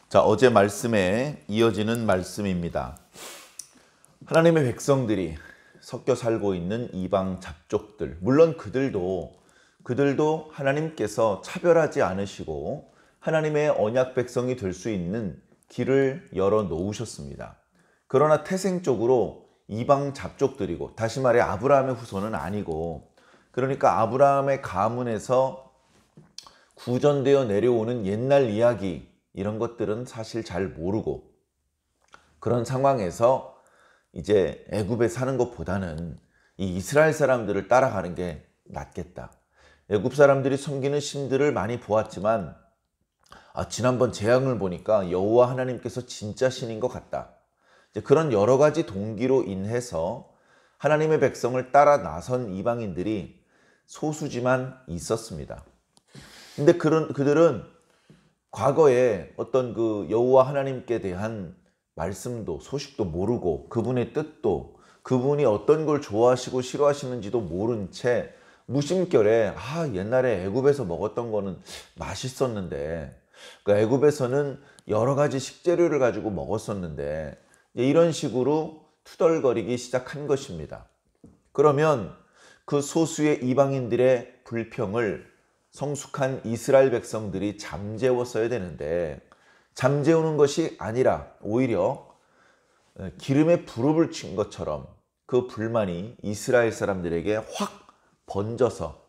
자, 어제 말씀에 이어지는 말씀입니다. 하나님의 백성들이 섞여 살고 있는 이방 잡족들, 물론 그들도 하나님께서 차별하지 않으시고 하나님의 언약 백성이 될 수 있는 길을 열어 놓으셨습니다. 그러나 태생적으로 이방 잡족들이고, 다시 말해 아브라함의 후손은 아니고, 그러니까 아브라함의 가문에서 구전되어 내려오는 옛날 이야기, 이런 것들은 사실 잘 모르고, 그런 상황에서 이제 애굽에 사는 것보다는 이 이스라엘 사람들을 따라가는 게 낫겠다. 애굽 사람들이 섬기는 신들을 많이 보았지만 지난번 재앙을 보니까 여호와 하나님께서 진짜 신인 것 같다. 이제 그런 여러 가지 동기로 인해서 하나님의 백성을 따라 나선 이방인들이 소수지만 있었습니다. 근데 그들은 과거에 어떤 그 여호와 하나님께 대한 말씀도 소식도 모르고, 그분의 뜻도, 그분이 어떤 걸 좋아하시고 싫어하시는지도 모른 채 무심결에 옛날에 애굽에서 먹었던 거는 맛있었는데, 그러니까 애굽에서는 여러 가지 식재료를 가지고 먹었었는데, 이런 식으로 투덜거리기 시작한 것입니다. 그러면 그 소수의 이방인들의 불평을 성숙한 이스라엘 백성들이 잠재웠어야 되는데, 잠재우는 것이 아니라 오히려 기름에 불을 붙인 것처럼 그 불만이 이스라엘 사람들에게 확 번져서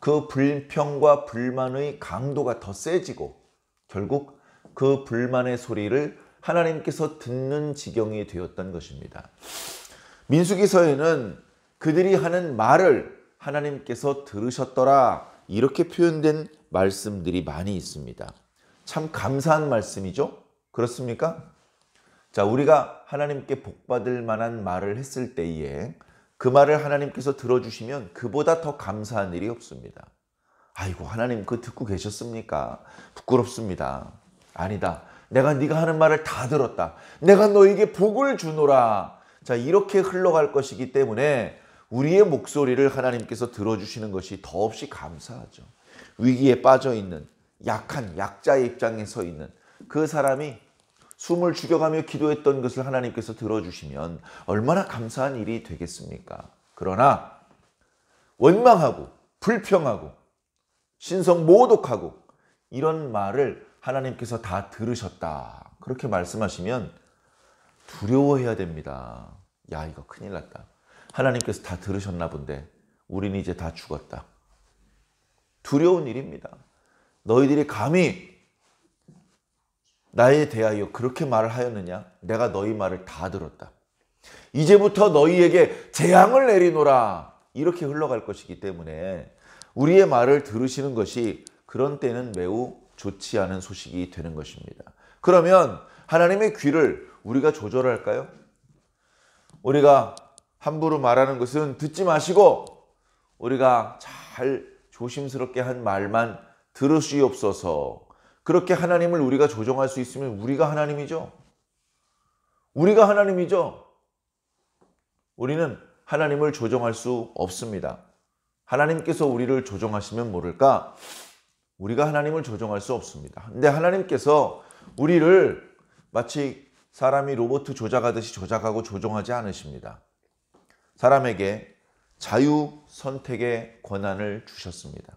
그 불평과 불만의 강도가 더 세지고, 결국 그 불만의 소리를 하나님께서 듣는 지경이 되었던 것입니다. 민수기서에는 그들이 하는 말을 하나님께서 들으셨더라, 이렇게 표현된 말씀들이 많이 있습니다. 참 감사한 말씀이죠? 그렇습니까? 자, 우리가 하나님께 복받을 만한 말을 했을 때에 그 말을 하나님께서 들어주시면 그보다 더 감사한 일이 없습니다. 아이고, 하나님 그거 듣고 계셨습니까? 부끄럽습니다. 아니다. 내가 네가 하는 말을 다 들었다. 내가 너에게 복을 주노라. 자, 이렇게 흘러갈 것이기 때문에 우리의 목소리를 하나님께서 들어주시는 것이 더없이 감사하죠. 위기에 빠져 있는 약한 약자의 입장에 서 있는 그 사람이 숨을 죽여가며 기도했던 것을 하나님께서 들어주시면 얼마나 감사한 일이 되겠습니까? 그러나 원망하고 불평하고 신성모독하고 이런 말을 하나님께서 다 들으셨다, 그렇게 말씀하시면 두려워해야 됩니다. 야, 이거 큰일 났다. 하나님께서 다 들으셨나 본데 우리는 이제 다 죽었다. 두려운 일입니다. 너희들이 감히 나에 대하여 그렇게 말을 하였느냐? 내가 너희 말을 다 들었다. 이제부터 너희에게 재앙을 내리노라. 이렇게 흘러갈 것이기 때문에 우리의 말을 들으시는 것이 그런 때는 매우 좋지 않은 소식이 되는 것입니다. 그러면 하나님의 귀를 우리가 조절할까요? 우리가 함부로 말하는 것은 듣지 마시고 우리가 잘 조심스럽게 한 말만 들으시옵소서. 그렇게 하나님을 우리가 조정할 수 있으면 우리가 하나님이죠. 우리가 하나님이죠. 우리는 하나님을 조정할 수 없습니다. 하나님께서 우리를 조정하시면 모를까? 우리가 하나님을 조정할 수 없습니다. 근데 하나님께서 우리를 마치 사람이 로봇 조작하듯이 조작하고 조정하지 않으십니다. 사람에게 자유 선택의 권한을 주셨습니다.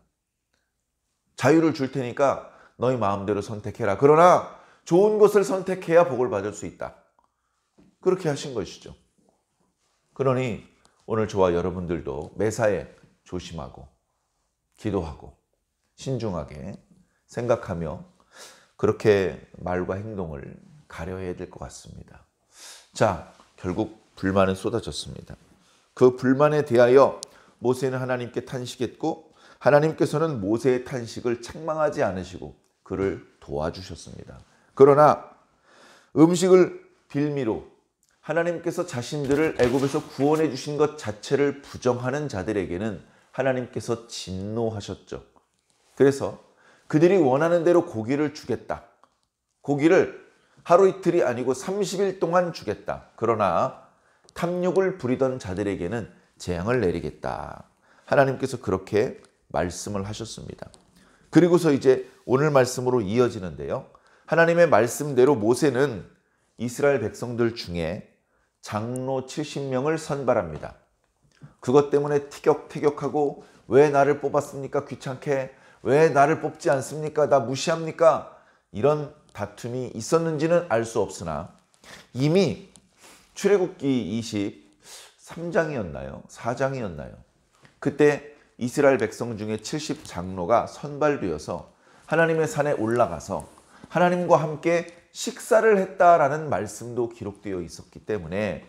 자유를 줄 테니까 너희 마음대로 선택해라. 그러나 좋은 것을 선택해야 복을 받을 수 있다. 그렇게 하신 것이죠. 그러니 오늘 저와 여러분들도 매사에 조심하고 기도하고 신중하게 생각하며 그렇게 말과 행동을 가려야 될 것 같습니다. 자, 결국 불만은 쏟아졌습니다. 그 불만에 대하여 모세는 하나님께 탄식했고, 하나님께서는 모세의 탄식을 책망하지 않으시고 그를 도와주셨습니다. 그러나 음식을 빌미로 하나님께서 자신들을 애굽에서 구원해 주신 것 자체를 부정하는 자들에게는 하나님께서 진노하셨죠. 그래서 그들이 원하는 대로 고기를 주겠다. 고기를 하루 이틀이 아니고 30일 동안 주겠다. 그러나 탐욕을 부리던 자들에게는 재앙을 내리겠다. 하나님께서 그렇게 말씀을 하셨습니다. 그리고서 이제 오늘 말씀으로 이어지는데요. 하나님의 말씀대로 모세는 이스라엘 백성들 중에 장로 70명을 선발합니다. 그것 때문에 티격태격하고 왜 나를 뽑았습니까? 귀찮게. 왜 나를 뽑지 않습니까? 나 무시합니까? 이런 다툼이 있었는지는 알 수 없으나 이미 출애굽기 23장이었나요? 4장이었나요? 그때 이스라엘 백성 중에 70장로가 선발되어서 하나님의 산에 올라가서 하나님과 함께 식사를 했다라는 말씀도 기록되어 있었기 때문에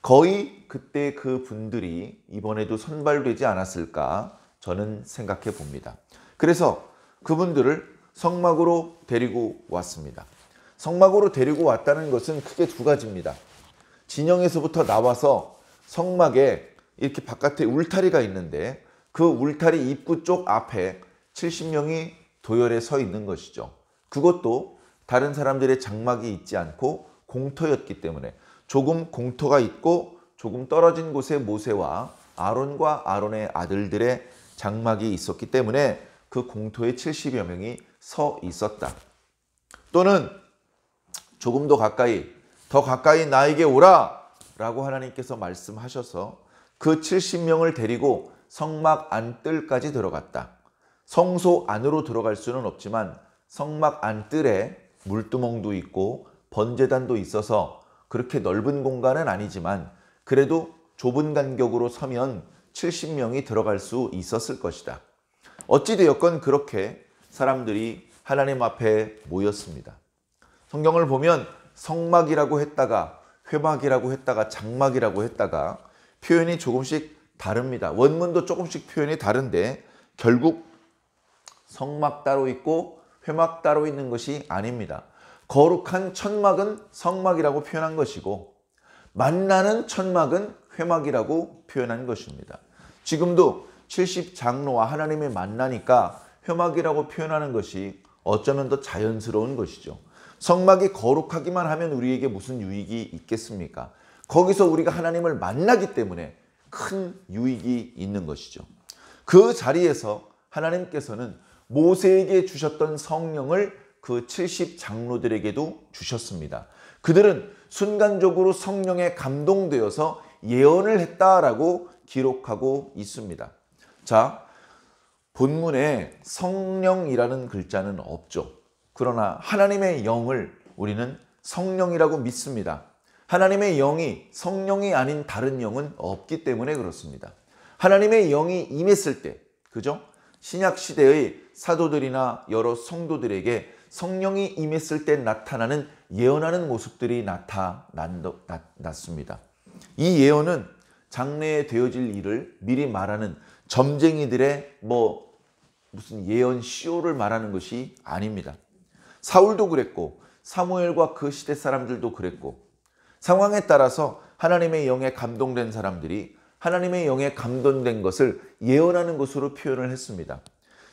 거의 그때 그 분들이 이번에도 선발되지 않았을까 저는 생각해 봅니다. 그래서 그분들을 성막으로 데리고 왔습니다. 성막으로 데리고 왔다는 것은 크게 두 가지입니다. 진영에서부터 나와서 성막에 이렇게 바깥에 울타리가 있는데 그 울타리 입구 쪽 앞에 70명이 도열에 서 있는 것이죠. 그것도 다른 사람들의 장막이 있지 않고 공터였기 때문에 조금 공터가 있고 조금 떨어진 곳에 모세와 아론과 아론의 아들들의 장막이 있었기 때문에 그 공터에 70여 명이 서 있었다. 또는 조금 더 가까이 나에게 오라 라고 하나님께서 말씀하셔서 그 70명을 데리고 성막 안뜰까지 들어갔다. 성소 안으로 들어갈 수는 없지만 성막 안뜰에 물두멍도 있고 번제단도 있어서 그렇게 넓은 공간은 아니지만 그래도 좁은 간격으로 서면 70명이 들어갈 수 있었을 것이다. 어찌되었건 그렇게 사람들이 하나님 앞에 모였습니다. 성경을 보면 성막이라고 했다가 회막이라고 했다가 장막이라고 했다가 표현이 조금씩 다릅니다. 원문도 조금씩 표현이 다른데 결국 성막 따로 있고 회막 따로 있는 것이 아닙니다. 거룩한 천막은 성막이라고 표현한 것이고 만나는 천막은 회막이라고 표현한 것입니다. 지금도 70장로와 하나님이 만나니까 회막이라고 표현하는 것이 어쩌면 더 자연스러운 것이죠. 성막이 거룩하기만 하면 우리에게 무슨 유익이 있겠습니까? 거기서 우리가 하나님을 만나기 때문에 큰 유익이 있는 것이죠. 그 자리에서 하나님께서는 모세에게 주셨던 성령을 그 70장로들에게도 주셨습니다. 그들은 순간적으로 성령에 감동되어서 예언을 했다라고 기록하고 있습니다. 자, 본문에 성령이라는 글자는 없죠. 그러나 하나님의 영을 우리는 성령이라고 믿습니다. 하나님의 영이 성령이 아닌 다른 영은 없기 때문에 그렇습니다. 하나님의 영이 임했을 때, 그죠? 신약 시대의 사도들이나 여러 성도들에게 성령이 임했을 때 나타나는 예언하는 모습들이 나타났습니다. 이 예언은 장래에 되어질 일을 미리 말하는 점쟁이들의 무슨 예언 쇼를 말하는 것이 아닙니다. 사울도 그랬고 사무엘과 그 시대 사람들도 그랬고 상황에 따라서 하나님의 영에 감동된 사람들이 하나님의 영에 감동된 것을 예언하는 것으로 표현을 했습니다.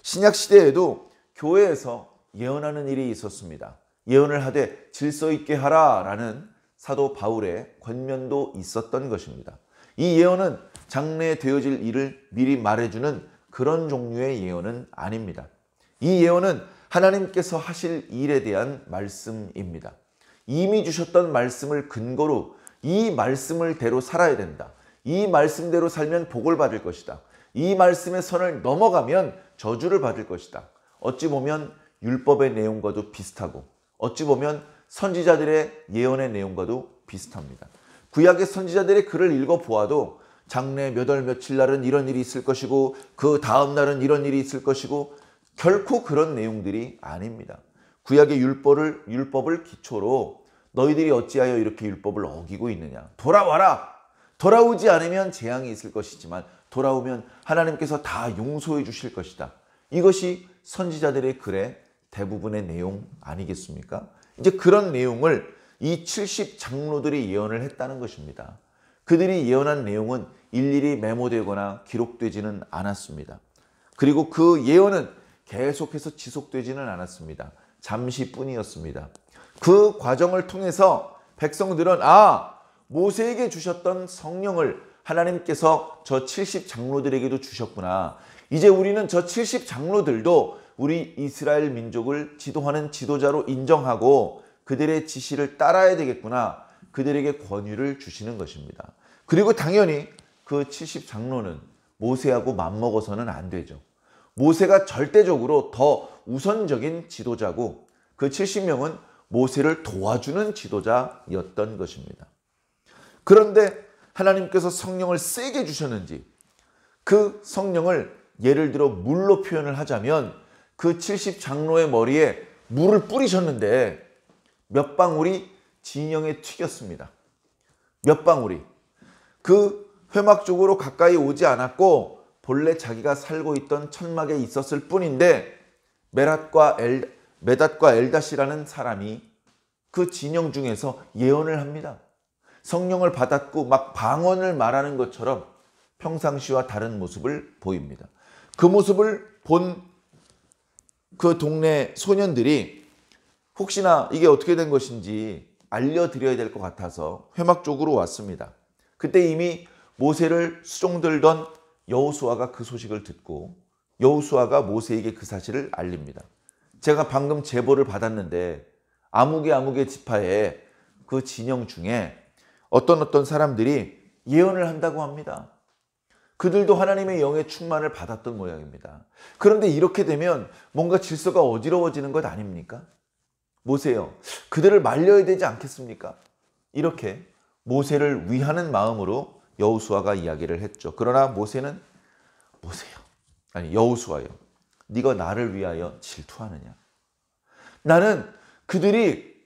신약 시대에도 교회에서 예언하는 일이 있었습니다. 예언을 하되 질서 있게 하라라는 사도 바울의 권면도 있었던 것입니다. 이 예언은 장래에 되어질 일을 미리 말해주는 그런 종류의 예언은 아닙니다. 이 예언은 하나님께서 하실 일에 대한 말씀입니다. 이미 주셨던 말씀을 근거로 이 말씀을 대로 살아야 된다. 이 말씀대로 살면 복을 받을 것이다. 이 말씀의 선을 넘어가면 저주를 받을 것이다. 어찌 보면 율법의 내용과도 비슷하고 어찌 보면 선지자들의 예언의 내용과도 비슷합니다. 구약의 선지자들의 글을 읽어보아도 장래 몇 월 며칠 날은 이런 일이 있을 것이고 그 다음 날은 이런 일이 있을 것이고 결코 그런 내용들이 아닙니다. 구약의 율법을 기초로 너희들이 어찌하여 이렇게 율법을 어기고 있느냐. 돌아와라. 돌아오지 않으면 재앙이 있을 것이지만 돌아오면 하나님께서 다 용서해 주실 것이다. 이것이 선지자들의 글의 대부분의 내용 아니겠습니까? 이제 그런 내용을 이 70장로들이 예언을 했다는 것입니다. 그들이 예언한 내용은 일일이 메모되거나 기록되지는 않았습니다. 그리고 그 예언은 계속해서 지속되지는 않았습니다. 잠시뿐이었습니다. 그 과정을 통해서 백성들은 모세에게 주셨던 성령을 하나님께서 저 70장로들에게도 주셨구나. 이제 우리는 저 70장로들도 우리 이스라엘 민족을 지도하는 지도자로 인정하고 그들의 지시를 따라야 되겠구나. 그들에게 권위를 주시는 것입니다. 그리고 당연히 그 70장로는 모세하고 맞먹어서는 안 되죠. 모세가 절대적으로 더 우선적인 지도자고 그 70명은 모세를 도와주는 지도자였던 것입니다. 그런데 하나님께서 성령을 세게 주셨는지 그 성령을 예를 들어 물로 표현을 하자면 그 70장로의 머리에 물을 뿌리셨는데 몇 방울이 진영에 튀겼습니다. 몇 방울이. 그 회막 쪽으로 가까이 오지 않았고 본래 자기가 살고 있던 천막에 있었을 뿐인데 메닷과 엘닷이라는 사람이 그 진영 중에서 예언을 합니다. 성령을 받았고 막 방언을 말하는 것처럼 평상시와 다른 모습을 보입니다. 그 모습을 본 그 동네 소년들이 혹시나 이게 어떻게 된 것인지 알려드려야 될 것 같아서 회막 쪽으로 왔습니다. 그때 이미 모세를 수종들던 여호수아가 그 소식을 듣고 여호수아가 모세에게 그 사실을 알립니다. 제가 방금 제보를 받았는데 아무개 지파에 그 진영 중에 어떤 사람들이 예언을 한다고 합니다. 그들도 하나님의 영의 충만을 받았던 모양입니다. 그런데 이렇게 되면 뭔가 질서가 어지러워지는 것 아닙니까? 모세요, 그들을 말려야 되지 않겠습니까? 이렇게 모세를 위하는 마음으로 여호수아가 이야기를 했죠. 그러나 여호수아요, 네가 나를 위하여 질투하느냐? 나는 그들이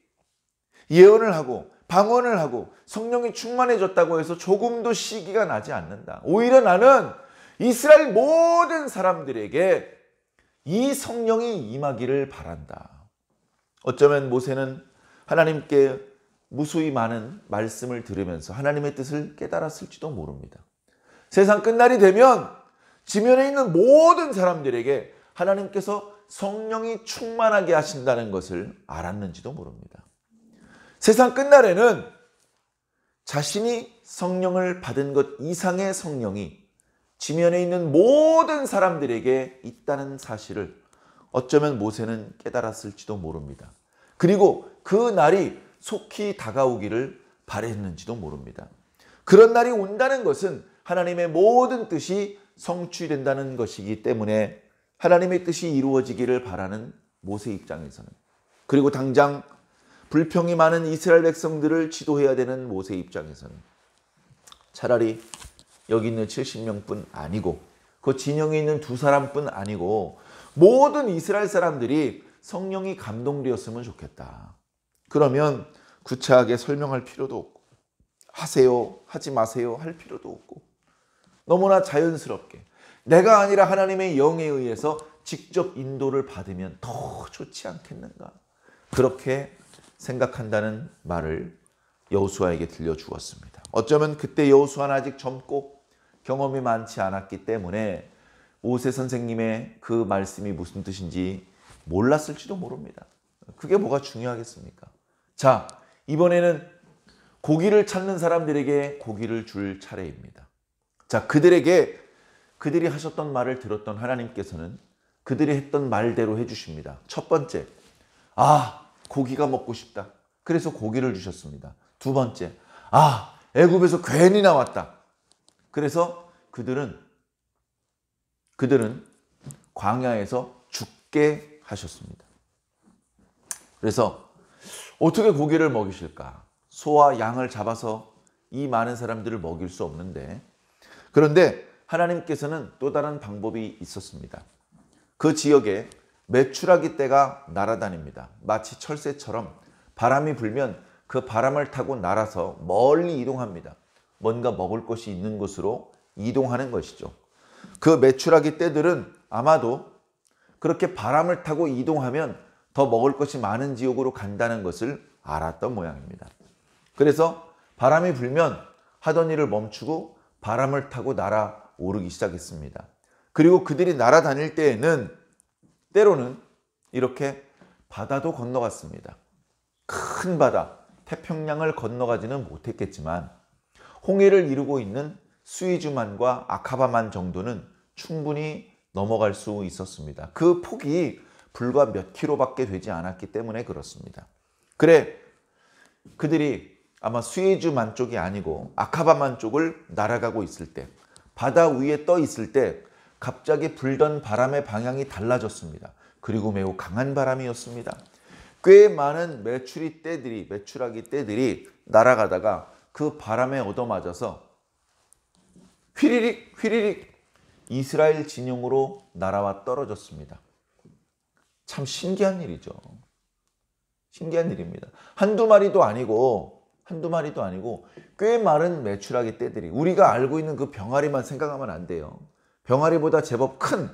예언을 하고 방언을 하고 성령이 충만해졌다고 해서 조금도 시기가 나지 않는다. 오히려 나는 이스라엘 모든 사람들에게 이 성령이 임하기를 바란다. 어쩌면 모세는 하나님께 무수히 많은 말씀을 들으면서 하나님의 뜻을 깨달았을지도 모릅니다. 세상 끝날이 되면 지면에 있는 모든 사람들에게 하나님께서 성령이 충만하게 하신다는 것을 알았는지도 모릅니다. 세상 끝날에는 자신이 성령을 받은 것 이상의 성령이 지면에 있는 모든 사람들에게 있다는 사실을 어쩌면 모세는 깨달았을지도 모릅니다. 그리고 그 날이 속히 다가오기를 바랬는지도 모릅니다. 그런 날이 온다는 것은 하나님의 모든 뜻이 성취된다는 것이기 때문에 하나님의 뜻이 이루어지기를 바라는 모세 입장에서는, 그리고 당장 불평이 많은 이스라엘 백성들을 지도해야 되는 모세 입장에서는 차라리 여기 있는 70명뿐 아니고 그 진영에 있는 두 사람뿐 아니고 모든 이스라엘 사람들이 성령이 감동되었으면 좋겠다. 그러면 구차하게 설명할 필요도 없고 하세요, 하지 마세요 할 필요도 없고 너무나 자연스럽게 내가 아니라 하나님의 영에 의해서 직접 인도를 받으면 더 좋지 않겠는가, 그렇게 생각한다는 말을 여호수아에게 들려주었습니다. 어쩌면 그때 여호수아는 아직 젊고 경험이 많지 않았기 때문에 모세 선생님의 그 말씀이 무슨 뜻인지 몰랐을지도 모릅니다. 그게 뭐가 중요하겠습니까? 자, 이번에는 고기를 찾는 사람들에게 고기를 줄 차례입니다. 자, 그들이 하셨던 말을 들었던 하나님께서는 그들이 했던 말대로 해주십니다. 첫 번째, 고기가 먹고 싶다. 그래서 고기를 주셨습니다. 두 번째, 애굽에서 괜히 나왔다. 그래서 그들은 광야에서 죽게 하셨습니다. 그래서 어떻게 고기를 먹이실까? 소와 양을 잡아서 이 많은 사람들을 먹일 수 없는데, 그런데 하나님께서는 또 다른 방법이 있었습니다. 그 지역에 메추라기 떼가 날아다닙니다. 마치 철새처럼 바람이 불면 그 바람을 타고 날아서 멀리 이동합니다. 뭔가 먹을 것이 있는 곳으로 이동하는 것이죠. 그 메추라기 떼들은 아마도 그렇게 바람을 타고 이동하면 더 먹을 것이 많은 지역으로 간다는 것을 알았던 모양입니다. 그래서 바람이 불면 하던 일을 멈추고 바람을 타고 날아오르기 시작했습니다. 그리고 그들이 날아다닐 때에는 때로는 이렇게 바다도 건너갔습니다. 큰 바다, 태평양을 건너가지는 못했겠지만 홍해를 이루고 있는 스위즈만과 아카바만 정도는 충분히 넘어갈 수 있었습니다. 그 폭이 불과 몇 킬로밖에 되지 않았기 때문에 그렇습니다. 그래, 그들이 아마 수에즈만 쪽이 아니고 아카바만 쪽을 날아가고 있을 때, 바다 위에 떠 있을 때 갑자기 불던 바람의 방향이 달라졌습니다. 그리고 매우 강한 바람이었습니다. 꽤 많은 메추라기 떼들이 날아가다가 그 바람에 얻어맞아서 휘리릭 휘리릭 이스라엘 진영으로 날아와 떨어졌습니다. 참 신기한 일이죠. 신기한 일입니다. 한두 마리도 아니고 꽤 많은 메추라기 떼들이, 우리가 알고 있는 그 병아리만 생각하면 안 돼요. 병아리보다 제법 큰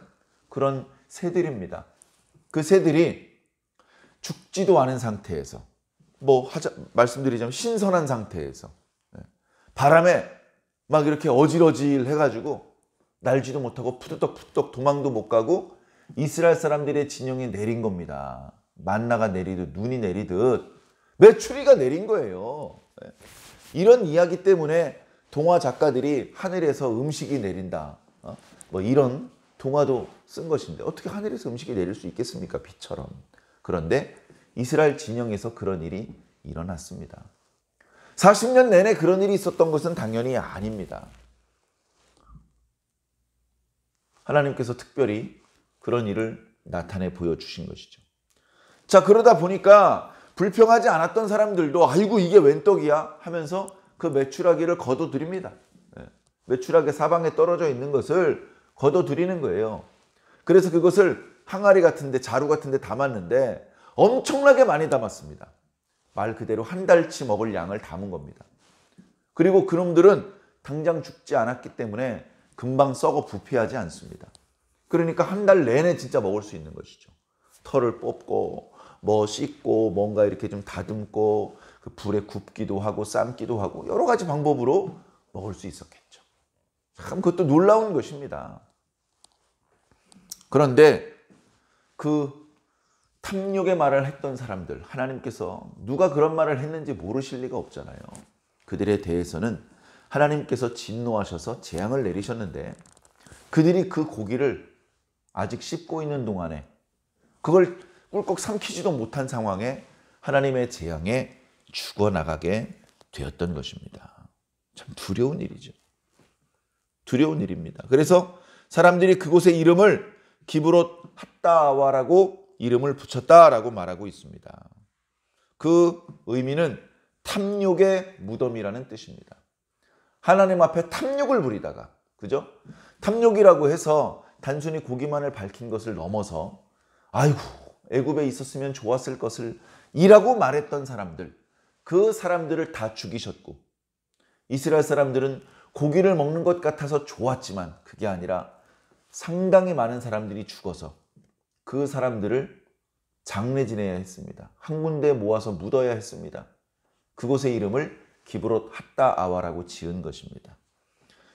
그런 새들입니다. 그 새들이 죽지도 않은 상태에서, 말씀드리자면 신선한 상태에서 바람에 막 이렇게 어질어질 해가지고 날지도 못하고 푸드덕 도망도 못 가고 이스라엘 사람들의 진영에 내린 겁니다. 만나가 내리듯 눈이 내리듯 메추리가 내린 거예요. 이런 이야기 때문에 동화 작가들이 하늘에서 음식이 내린다, 이런 동화도 쓴 것인데, 어떻게 하늘에서 음식이 내릴 수 있겠습니까? 비처럼. 그런데 이스라엘 진영에서 그런 일이 일어났습니다. 40년 내내 그런 일이 있었던 것은 당연히 아닙니다. 하나님께서 특별히 그런 일을 나타내 보여주신 것이죠. 자, 그러다 보니까 불평하지 않았던 사람들도 아이고 이게 웬 떡이야 하면서 그 메추라기를 거둬들입니다. 메추라기 사방에 떨어져 있는 것을 거둬들이는 거예요. 그래서 그것을 항아리 같은데, 자루 같은데 담았는데 엄청나게 많이 담았습니다. 말 그대로 한 달치 먹을 양을 담은 겁니다. 그리고 그놈들은 당장 죽지 않았기 때문에 금방 썩어 부패하지 않습니다. 그러니까 한 달 내내 진짜 먹을 수 있는 것이죠. 털을 뽑고 씻고 뭔가 이렇게 좀 다듬고 그 불에 굽기도 하고 삶기도 하고 여러 가지 방법으로 먹을 수 있었겠죠. 참 그것도 놀라운 것입니다. 그런데 그 탐욕의 말을 했던 사람들, 하나님께서 누가 그런 말을 했는지 모르실 리가 없잖아요. 그들에 대해서는 하나님께서 진노하셔서 재앙을 내리셨는데, 그들이 그 고기를 아직 씹고 있는 동안에 그걸 꿀꺽 삼키지도 못한 상황에 하나님의 재앙에 죽어나가게 되었던 것입니다. 참 두려운 일이죠. 두려운 일입니다. 그래서 사람들이 그곳의 이름을 기브롯 핫다와라고 이름을 붙였다라고 말하고 있습니다. 그 의미는 탐욕의 무덤이라는 뜻입니다. 하나님 앞에 탐욕을 부리다가, 그죠? 탐욕이라고 해서 단순히 고기만을 밝힌 것을 넘어서 아이고 애굽에 있었으면 좋았을 것을 이라고 말했던 사람들, 그 사람들을 다 죽이셨고, 이스라엘 사람들은 고기를 먹는 것 같아서 좋았지만 그게 아니라 상당히 많은 사람들이 죽어서 그 사람들을 장례 지내야 했습니다. 한 군데 모아서 묻어야 했습니다. 그곳의 이름을 기브롯 핫다아와라고 지은 것입니다.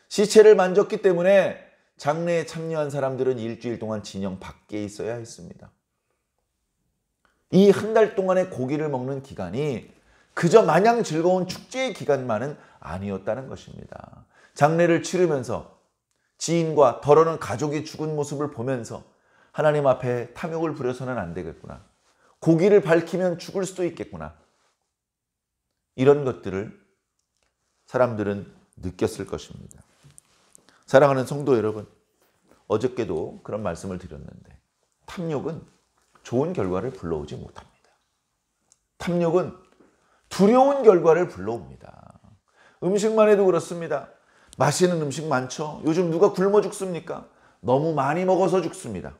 시체를 만졌기 때문에 장례에 참여한 사람들은 일주일 동안 진영 밖에 있어야 했습니다. 이 한 달 동안의 고기를 먹는 기간이 그저 마냥 즐거운 축제의 기간만은 아니었다는 것입니다. 장례를 치르면서 지인과 더러는 가족이 죽은 모습을 보면서 하나님 앞에 탐욕을 부려서는 안 되겠구나. 고기를 밝히면 죽을 수도 있겠구나. 이런 것들을 사람들은 느꼈을 것입니다. 사랑하는 성도 여러분, 어저께도 그런 말씀을 드렸는데 탐욕은 좋은 결과를 불러오지 못합니다. 탐욕은 두려운 결과를 불러옵니다. 음식만 해도 그렇습니다. 맛있는 음식 많죠. 요즘 누가 굶어 죽습니까? 너무 많이 먹어서 죽습니다.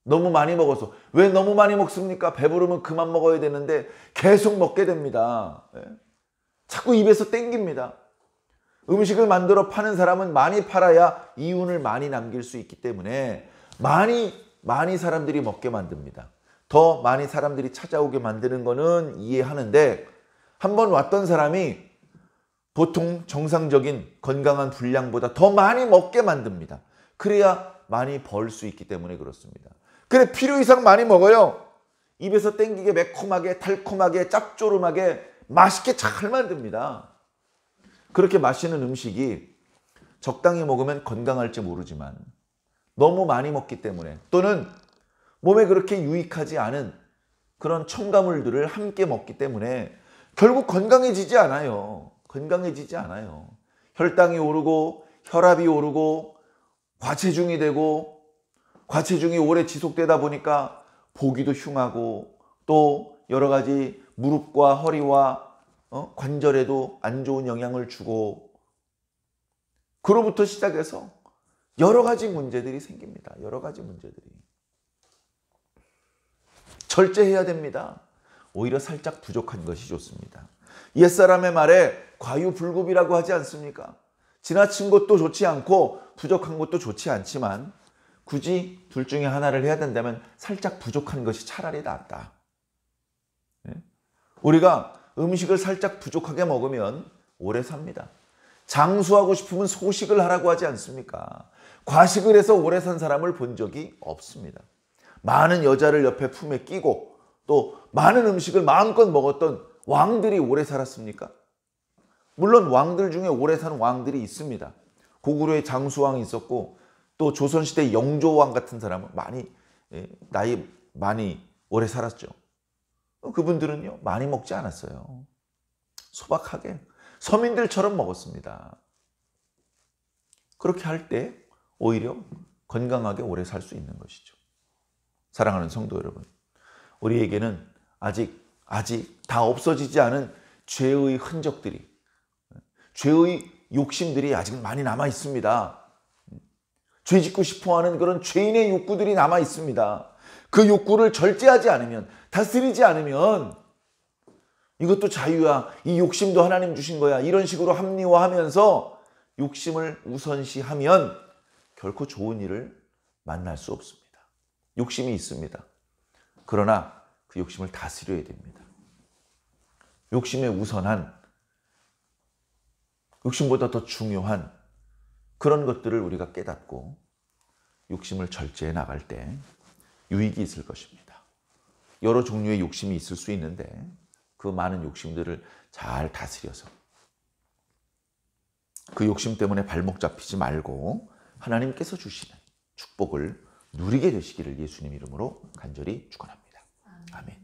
너무 많이 먹어서. 왜 너무 많이 먹습니까? 배부르면 그만 먹어야 되는데 계속 먹게 됩니다. 자꾸 입에서 땡깁니다. 음식을 만들어 파는 사람은 많이 팔아야 이윤을 많이 남길 수 있기 때문에 많이 사람들이 먹게 만듭니다. 더 많이 사람들이 찾아오게 만드는 거는 이해하는데, 한번 왔던 사람이 보통 정상적인 건강한 분량보다 더 많이 먹게 만듭니다. 그래야 많이 벌 수 있기 때문에 그렇습니다. 그래, 필요 이상 많이 먹어요. 입에서 땡기게 매콤하게 달콤하게 짭조름하게 맛있게 잘 만듭니다. 그렇게 맛있는 음식이 적당히 먹으면 건강할지 모르지만 너무 많이 먹기 때문에 또는 몸에 그렇게 유익하지 않은 그런 첨가물들을 함께 먹기 때문에 결국 건강해지지 않아요. 건강해지지 않아요. 혈당이 오르고 혈압이 오르고 과체중이 되고 과체중이 오래 지속되다 보니까 보기도 흉하고 또 여러 가지 무릎과 허리와 관절에도 안 좋은 영향을 주고 그로부터 시작해서 여러 가지 문제들이 생깁니다. 여러 가지 문제들이. 절제해야 됩니다. 오히려 살짝 부족한 것이 좋습니다. 옛사람의 말에 과유불급이라고 하지 않습니까? 지나친 것도 좋지 않고 부족한 것도 좋지 않지만 굳이 둘 중에 하나를 해야 된다면 살짝 부족한 것이 차라리 낫다. 우리가 음식을 살짝 부족하게 먹으면 오래 삽니다. 장수하고 싶으면 소식을 하라고 하지 않습니까? 과식을 해서 오래 산 사람을 본 적이 없습니다. 많은 여자를 옆에 품에 끼고 또 많은 음식을 마음껏 먹었던 왕들이 오래 살았습니까? 물론 왕들 중에 오래 산 왕들이 있습니다. 고구려에 장수왕이 있었고 또 조선시대 영조왕 같은 사람은 나이 많이 오래 살았죠. 그분들은요 많이 먹지 않았어요. 소박하게 서민들처럼 먹었습니다. 그렇게 할 때 오히려 건강하게 오래 살 수 있는 것이죠. 사랑하는 성도 여러분, 우리에게는 아직 다 없어지지 않은 죄의 흔적들이, 죄의 욕심들이 아직 많이 남아 있습니다. 죄 짓고 싶어하는 그런 죄인의 욕구들이 남아 있습니다. 그 욕구를 절제하지 않으면, 다스리지 않으면 이것도 자유야, 이 욕심도 하나님 주신 거야, 이런 식으로 합리화하면서 욕심을 우선시하면 결코 좋은 일을 만날 수 없습니다. 욕심이 있습니다. 그러나 그 욕심을 다스려야 됩니다. 욕심에 우선한, 욕심보다 더 중요한 그런 것들을 우리가 깨닫고 욕심을 절제해 나갈 때 유익이 있을 것입니다. 여러 종류의 욕심이 있을 수 있는데 그 많은 욕심들을 잘 다스려서 그 욕심 때문에 발목 잡히지 말고 하나님께서 주시는 축복을 누리게 되시기를 예수님 이름으로 간절히 축원합니다. 아멘.